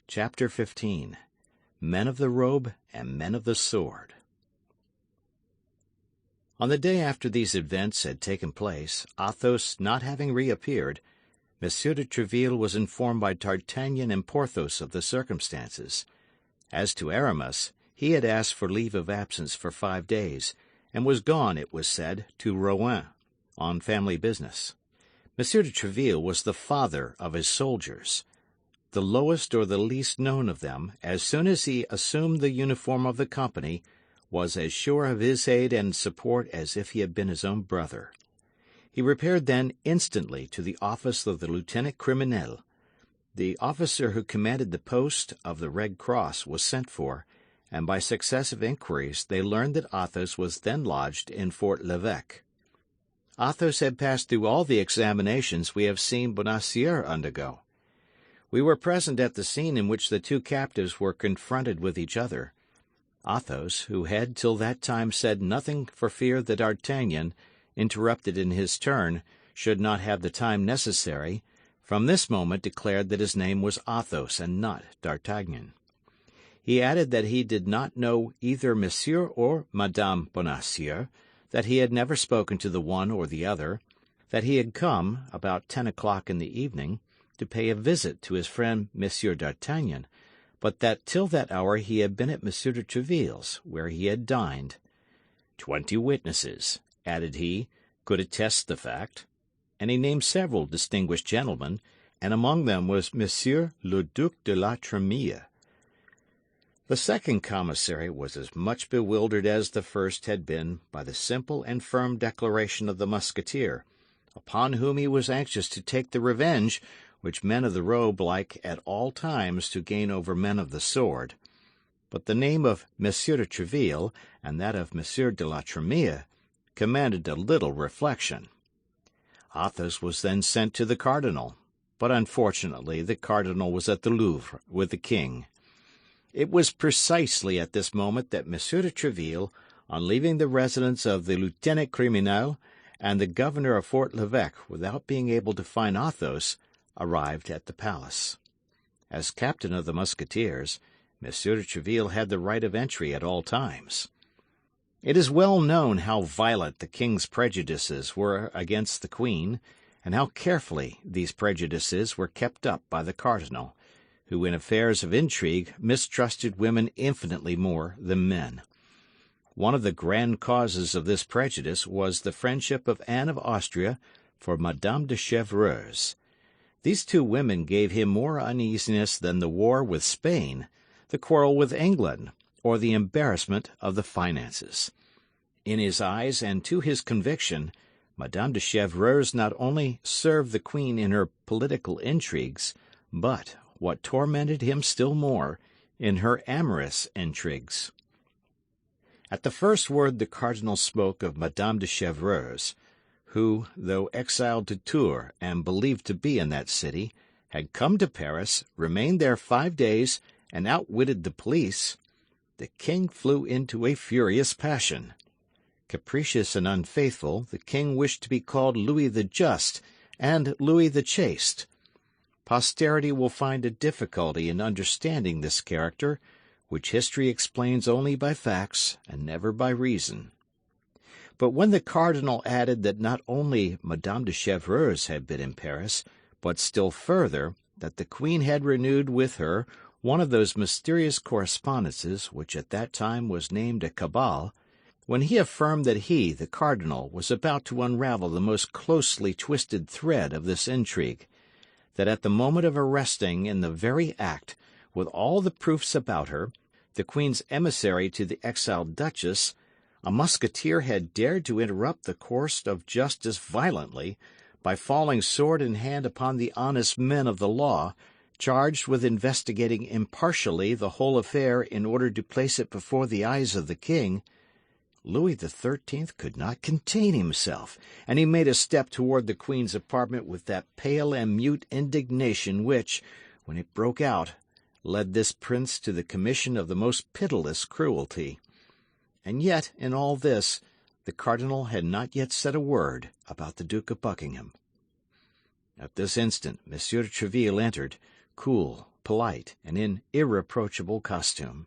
Chapter 15 Men of the Robe and Men of the Sword. On the day after these events had taken place, Athos not having reappeared, Monsieur de Tréville was informed by D'Artagnan and Porthos of the circumstances. As to Aramis, he had asked for leave of absence for 5 days, and was gone, it was said, to Rouen, on family business. Monsieur de Tréville was the father of his soldiers. The lowest or the least known of them, as soon as he assumed the uniform of the company, was as sure of his aid and support as if he had been his own brother. He repaired then instantly to the office of the lieutenant criminel. The officer who commanded the post of the Red Cross was sent for, and by successive inquiries they learned that Athos was then lodged in Fort l'Evêque. Athos had passed through all the examinations we have seen Bonacieux undergo. We were present at the scene in which the two captives were confronted with each other. Athos, who had till that time said nothing for fear that D'Artagnan, interrupted in his turn, should not have the time necessary, from this moment declared that his name was Athos and not D'Artagnan. He added that he did not know either Monsieur or Madame Bonacieux, that he had never spoken to the one or the other, that he had come, about 10 o'clock in the evening, to pay a visit to his friend Monsieur d'Artagnan, but that till that hour he had been at Monsieur de Tréville's, where he had dined. 20 witnesses, added he, could attest the fact, and he named several distinguished gentlemen, and among them was Monsieur le Duc de la Trémouille. The second commissary was as much bewildered as the first had been by the simple and firm declaration of the Musketeer, upon whom he was anxious to take the revenge which men of the Robe like at all times to gain over men of the sword. But the name of Monsieur de Tréville and that of Monsieur de la Trémouille commanded a little reflection. Athos was then sent to the cardinal, but unfortunately the cardinal was at the Louvre with the king. It was precisely at this moment that Monsieur de Tréville, on leaving the residence of the lieutenant criminel and the governor of Fort l'Evêque without being able to find Athos, arrived at the palace. As captain of the Musketeers, Monsieur de Tréville had the right of entry at all times. It is well known how violent the king's prejudices were against the queen, and how carefully these prejudices were kept up by the cardinal, who in affairs of intrigue mistrusted women infinitely more than men. One of the grand causes of this prejudice was the friendship of Anne of Austria for Madame de Chevreuse. These two women gave him more uneasiness than the war with Spain, the quarrel with England, or the embarrassment of the finances. In his eyes and to his conviction, Madame de Chevreuse not only served the queen in her political intrigues, but, what tormented him still more, in her amorous intrigues. At the first word the cardinal spoke of Madame de Chevreuse, who, though exiled to Tours and believed to be in that city, had come to Paris, remained there 5 days, and outwitted the police, the king flew into a furious passion. Capricious and unfaithful, the king wished to be called Louis the Just and Louis the Chaste. Posterity will find a difficulty in understanding this character, which history explains only by facts and never by reason. But when the cardinal added that not only Madame de Chevreuse had been in Paris, but still further, that the queen had renewed with her one of those mysterious correspondences which at that time was named a cabal, when he affirmed that he, the cardinal, was about to unravel the most closely twisted thread of this intrigue, that at the moment of arresting in the very act, with all the proofs about her, the queen's emissary to the exiled duchess, a musketeer had dared to interrupt the course of justice violently by falling sword in hand upon the honest men of the law, charged with investigating impartially the whole affair in order to place it before the eyes of the king, Louis XIII could not contain himself, and he made a step toward the queen's apartment with that pale and mute indignation which, when it broke out, led this prince to the commission of the most pitiless cruelty. And yet, in all this, the cardinal had not yet said a word about the Duke of Buckingham. At this instant Monsieur de Tréville entered, cool, polite and in irreproachable costume.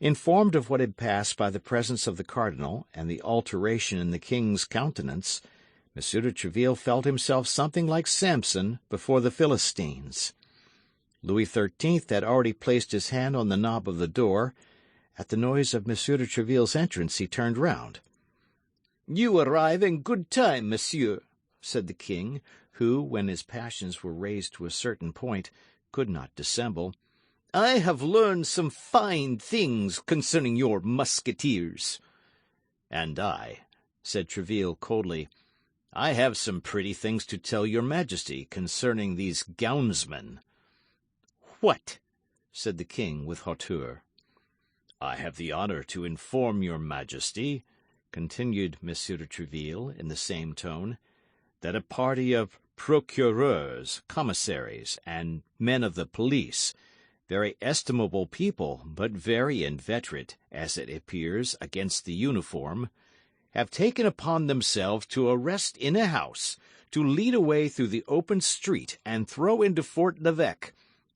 Informed of what had passed by the presence of the cardinal and the alteration in the king's countenance, Monsieur de Tréville felt himself something like Samson before the Philistines. Louis XIII had already placed his hand on the knob of the door. At the noise of Monsieur de Tréville's entrance, he turned round. "You arrive in good time, monsieur," said the king, who, when his passions were raised to a certain point, could not dissemble. "I have learned some fine things concerning your musketeers." "And I," said Tréville coldly, "I have some pretty things to tell your majesty concerning these gownsmen." "What?" said the king with hauteur. "I have the honour to inform your majesty," continued Monsieur de Tréville in the same tone, "that a party of procureurs, commissaries, and men of the police, very estimable people, but very inveterate, as it appears, against the uniform, have taken upon themselves to arrest in a house, to lead away through the open street, and throw into Fort l'Evêque,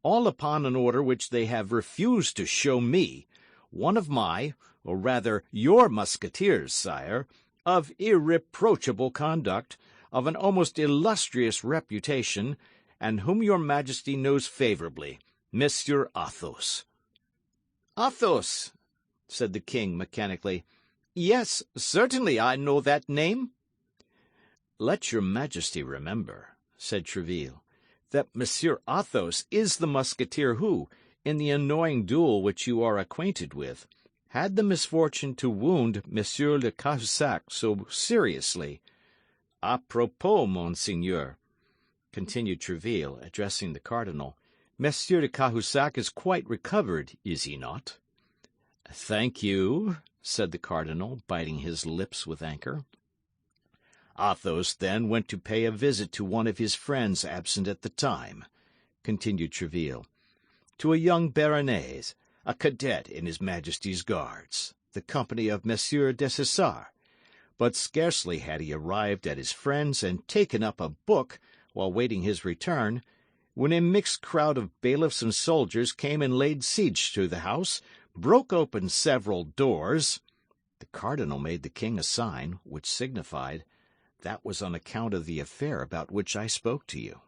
all upon an order which they have refused to show me, one of my, or rather your musketeers, sire, of irreproachable conduct, of an almost illustrious reputation, and whom your majesty knows favourably, Monsieur Athos." "Athos," said the king mechanically. "Yes, certainly I know that name." "Let your majesty remember," said Tréville, "that Monsieur Athos is the musketeer who, in the annoying duel which you are acquainted with, had the misfortune to wound Monsieur de Cahusac so seriously. A propos, monseigneur," continued Tréville, addressing the cardinal, "Monsieur de Cahusac is quite recovered, is he not?" "Thank you," said the cardinal, biting his lips with anger. "Athos, then, went to pay a visit to one of his friends absent at the time," continued Tréville, "to a young Béarnais, a cadet in his Majesty's Guards, the company of Monsieur Dessessart. But scarcely had he arrived at his friend's and taken up a book while waiting his return, when a mixed crowd of bailiffs and soldiers came and laid siege to the house, broke open several doors—" The cardinal made the king a sign, which signified, "That was on account of the affair about which I spoke to you."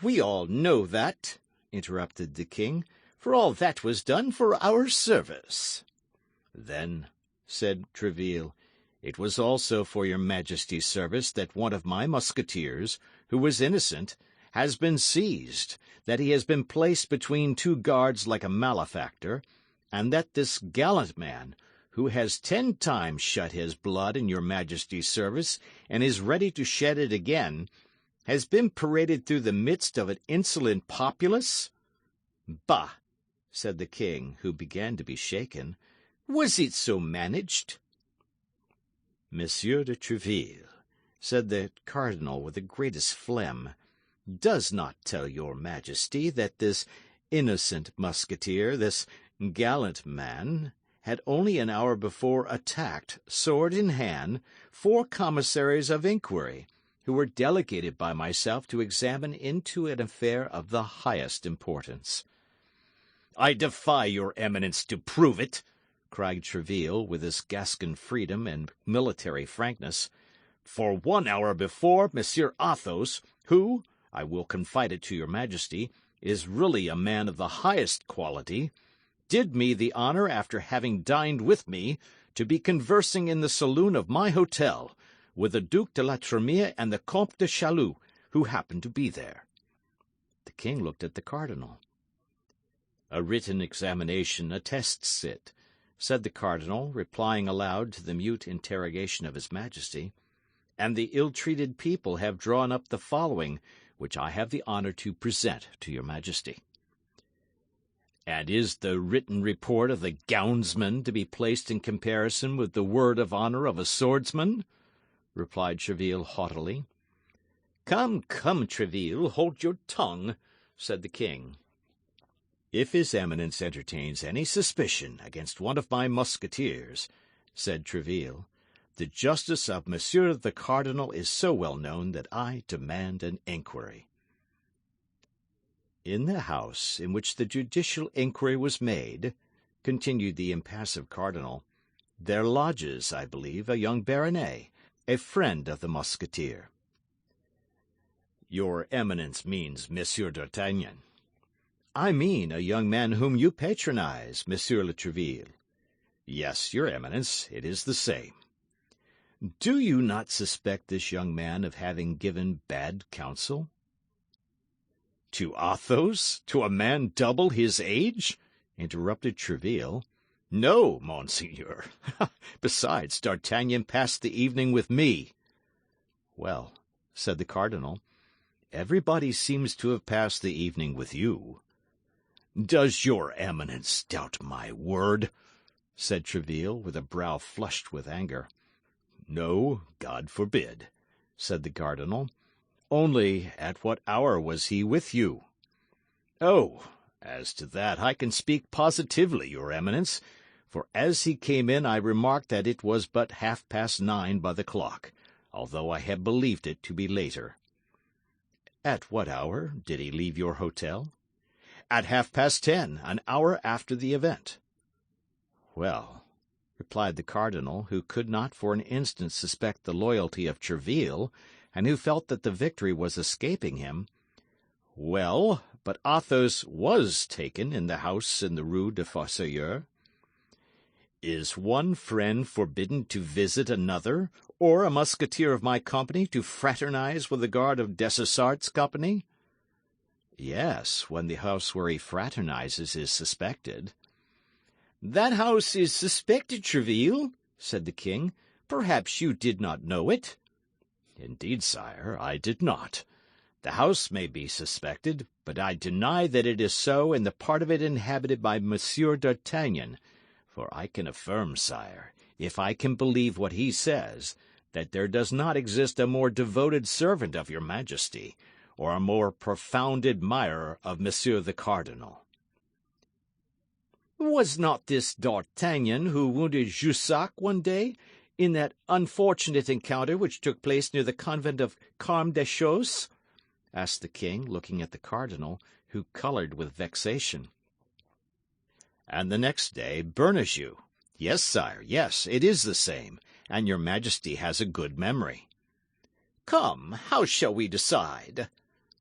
"We all know that," interrupted the king, "for all that was done for our service." "Then," said Tréville, "it was also for your majesty's service that one of my musketeers, who was innocent, has been seized, that he has been placed between two guards like a malefactor, and that this gallant man, who has 10 times shed his blood in your majesty's service and is ready to shed it again, has been paraded through the midst of an insolent populace?" "Bah!" said the king, who began to be shaken. "Was it so managed?" "Monsieur de Tréville," said the cardinal with the greatest phlegm, "does not tell your majesty that this innocent musketeer, this gallant man, had only an hour before attacked, sword in hand, 4 commissaries of inquiry, who were delegated by myself to examine into an affair of the highest importance." "I defy your eminence to prove it," cried Tréville, with his Gascon freedom and military frankness. "For 1 hour before, Monsieur Athos, who, I will confide it to your majesty, is really a man of the highest quality, did me the honour, after having dined with me, to be conversing in the saloon of my hotel with the Duc de la Trémouille and the Comte de Châlus, who happened to be there." The king looked at the cardinal. "A written examination attests it," said the cardinal, replying aloud to the mute interrogation of his majesty, "and the ill-treated people have drawn up the following, which I have the honour to present to your majesty." "And is the written report of the gownsman to be placed in comparison with the word of honour of a swordsman?" replied Tréville haughtily. "Come, come, Tréville, hold your tongue," said the king. "If his eminence entertains any suspicion against one of my musketeers," said Tréville, "the justice of Monsieur the Cardinal is so well known that I demand an enquiry." In the house in which the judicial inquiry was made, continued the impassive cardinal, there lodges, I believe, a young baronet, a friend of the Musketeer. Your Eminence means Monsieur d'Artagnan. I mean a young man whom you patronize, Monsieur le Treville. Yes, your Eminence, it is the same. Do you not suspect this young man of having given bad counsel? To Athos? To a man double his age? Interrupted Tréville. No, monseigneur. Besides, D'Artagnan passed the evening with me. Well, said the cardinal, everybody seems to have passed the evening with you. Does your Eminence doubt my word? Said Tréville, with a brow flushed with anger. No, God forbid, said the cardinal. Only at what hour was he with you? Oh, as to that I can speak positively, your Eminence, for as he came in I remarked that it was but 9:30 by the clock, although I had believed it to be later. At what hour did he leave your hotel? At 10:30, an hour after the event. Well, replied the cardinal, who could not for an instant suspect the loyalty of Tréville, and who felt that the victory was escaping him. Well, but Athos was taken in the house in the Rue de Fossoyeurs. Is one friend forbidden to visit another, or a musketeer of my company to fraternize with a guard of Dessessart's company? Yes, when the house where he fraternizes is suspected. That house is suspected, Tréville, said the king. Perhaps you did not know it. Indeed, sire, I did not. The house may be suspected, but I deny that it is so in the part of it inhabited by Monsieur d'Artagnan, for I can affirm, sire, if I can believe what he says, that there does not exist a more devoted servant of your Majesty, or a more profound admirer of Monsieur the Cardinal. Was not this D'Artagnan who wounded Jussac one day, in that unfortunate encounter which took place near the convent of Carme Deschaux? Asked the king, looking at the cardinal, who coloured with vexation. And the next day Bernajoux. Yes, sire, yes, it is the same, and your Majesty has a good memory. Come, how shall we decide?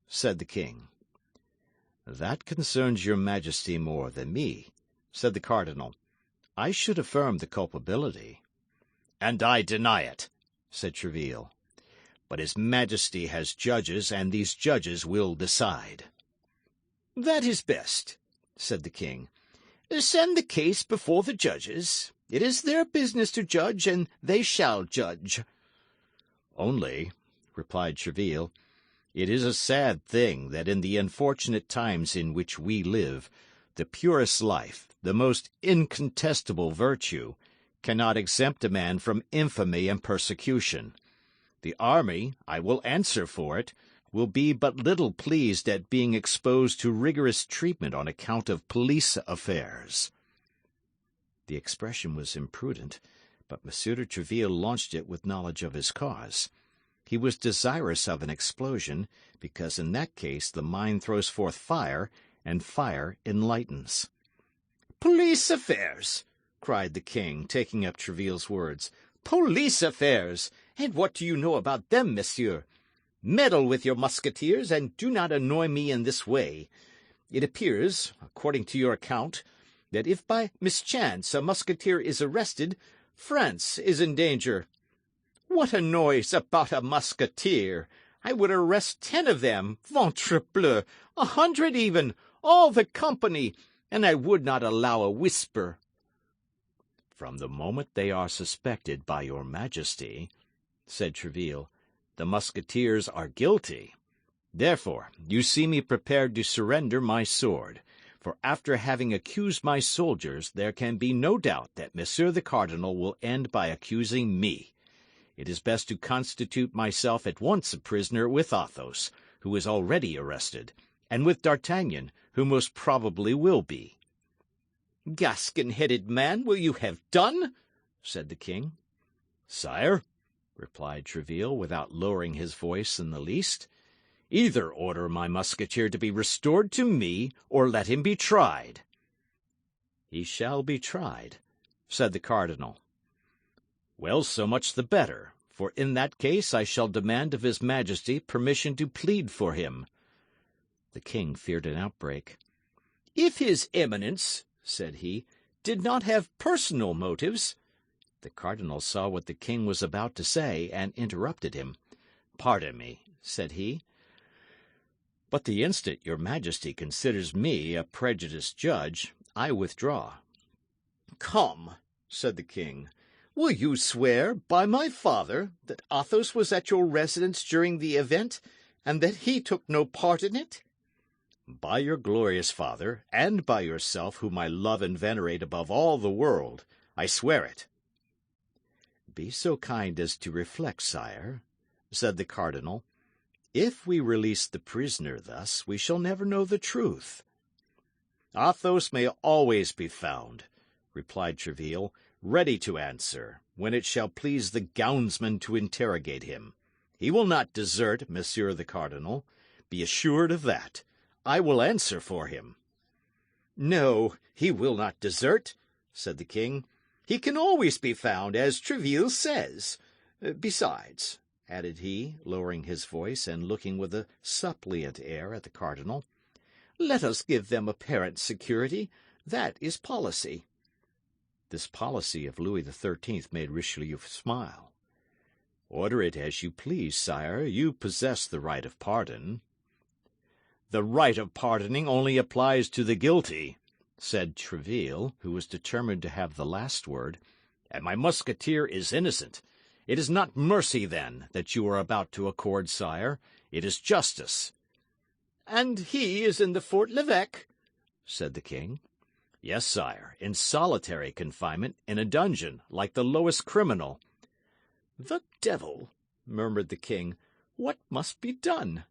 Said the king. That concerns your Majesty more than me, said the cardinal. I should affirm the culpability. And I deny it, said Tréville. But his Majesty has judges, and these judges will decide. That is best, said the king. Send the case before the judges. It is their business to judge, and they shall judge. Only, replied Tréville, it is a sad thing that in the unfortunate times in which we live, the purest life, the most incontestable virtue, cannot exempt a man from infamy and persecution. The army, I will answer for it, will be but little pleased at being exposed to rigorous treatment on account of police affairs. The expression was imprudent, but Monsieur de Tréville launched it with knowledge of his cause. He was desirous of an explosion, because in that case the mind throws forth fire, and fire enlightens. Police affairs! Cried the king, taking up Tréville's words. Police affairs! And what do you know about them, monsieur? Meddle with your musketeers, and do not annoy me in this way. It appears, according to your account, that if by mischance a musketeer is arrested, France is in danger. What a noise about a musketeer! I would arrest 10 of them, ventre bleu, 100 even, all the company, and I would not allow a whisper. From the moment they are suspected by your Majesty, said Tréville, the musketeers are guilty. Therefore, you see me prepared to surrender my sword, for after having accused my soldiers, there can be no doubt that Monsieur the Cardinal will end by accusing me. It is best to constitute myself at once a prisoner with Athos, who is already arrested, and with D'Artagnan, who most probably will be. Gascon-headed man, will you have done? Said the king. Sire, replied Tréville, without lowering his voice in the least, Either order my musketeer to be restored to me, or let him be tried." "He shall be tried," said the cardinal. "Well, so much the better, for in that case I shall demand of his Majesty permission to plead for him." The king feared an outbreak. "If his Eminence," said he, "did not have personal motives—" The cardinal saw what the king was about to say, and interrupted him. "Pardon me," said he, "but the instant your Majesty considers me a prejudiced judge, I withdraw." "Come," said the king, "will you swear, by my father, that Athos was at your residence during the event, and that he took no part in it?" "By your glorious father, and by yourself, whom I love and venerate above all the world, I swear it." "Be so kind as to reflect, sire," said the cardinal. "If we release the prisoner thus, we shall never know the truth." "Athos may always be found," replied Tréville, "ready to answer, when it shall please the gownsmen to interrogate him. He will not desert, monsieur the cardinal. Be assured of that. I will answer for him." "No, he will not desert," said the king. "He can always be found, as Tréville says. Besides," added he, lowering his voice and looking with a suppliant air at the cardinal, "let us give them apparent security. That is policy." This policy of Louis XIII made Richelieu smile. "Order it as you please, sire. You possess the right of pardon." "The right of pardoning only applies to the guilty," said Tréville, who was determined to have the last word, "and my musketeer is innocent. It is not mercy, then, that you are about to accord, sire. It is justice." "And he is in the Fort l'Evêque?" said the king. "Yes, sire, in solitary confinement, in a dungeon, like the lowest criminal." "The devil!" murmured the king. "What must be done?"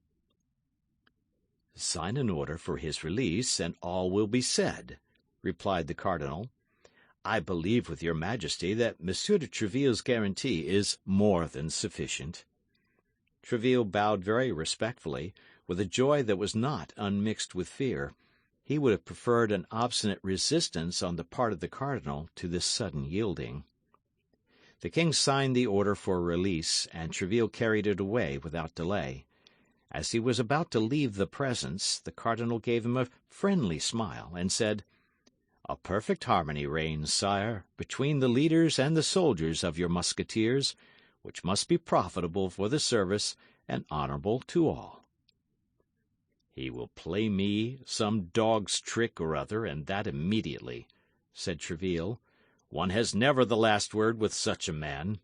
"Sign an order for his release, and all will be said," replied the cardinal. "I believe with your Majesty that Monsieur de Tréville's guarantee is more than sufficient." Tréville bowed very respectfully, with a joy that was not unmixed with fear. He would have preferred an obstinate resistance on the part of the cardinal to this sudden yielding. The king signed the order for release, and Tréville carried it away without delay. As he was about to leave the presence, the cardinal gave him a friendly smile, and said, "A perfect harmony reigns, sire, between the leaders and the soldiers of your Musketeers, which must be profitable for the service and honourable to all." "He will play me some dog's trick or other, and that immediately," said Tréville. "One has never the last word with such a man.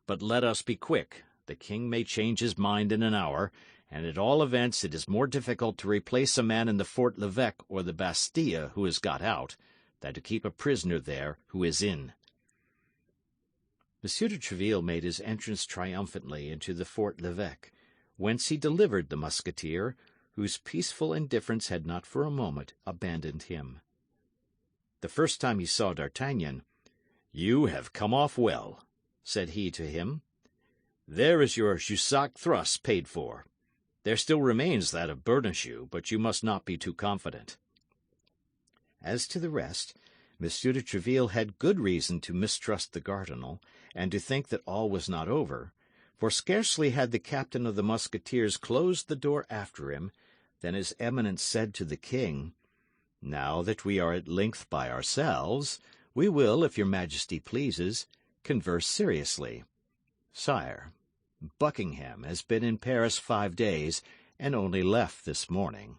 But let us be quick. The king may change his mind in an hour, and at all events it is more difficult to replace a man in the Fort l'Evêque or the Bastille who has got out, than to keep a prisoner there who is in." Monsieur de Tréville made his entrance triumphantly into the Fort l'Evêque, whence he delivered the Musketeer, whose peaceful indifference had not for a moment abandoned him. The first time he saw D'Artagnan, "You have come off well," said he to him. "There is your Jussac thrust paid for. There still remains that of Bernajoux, but you must not be too confident." As to the rest, Monsieur de Tréville had good reason to mistrust the cardinal, and to think that all was not over, for scarcely had the captain of the Musketeers closed the door after him, than his Eminence said to the king, "Now that we are at length by ourselves, we will, if your Majesty pleases, converse seriously. Sire, Buckingham has been in Paris 5 days, and only left this morning.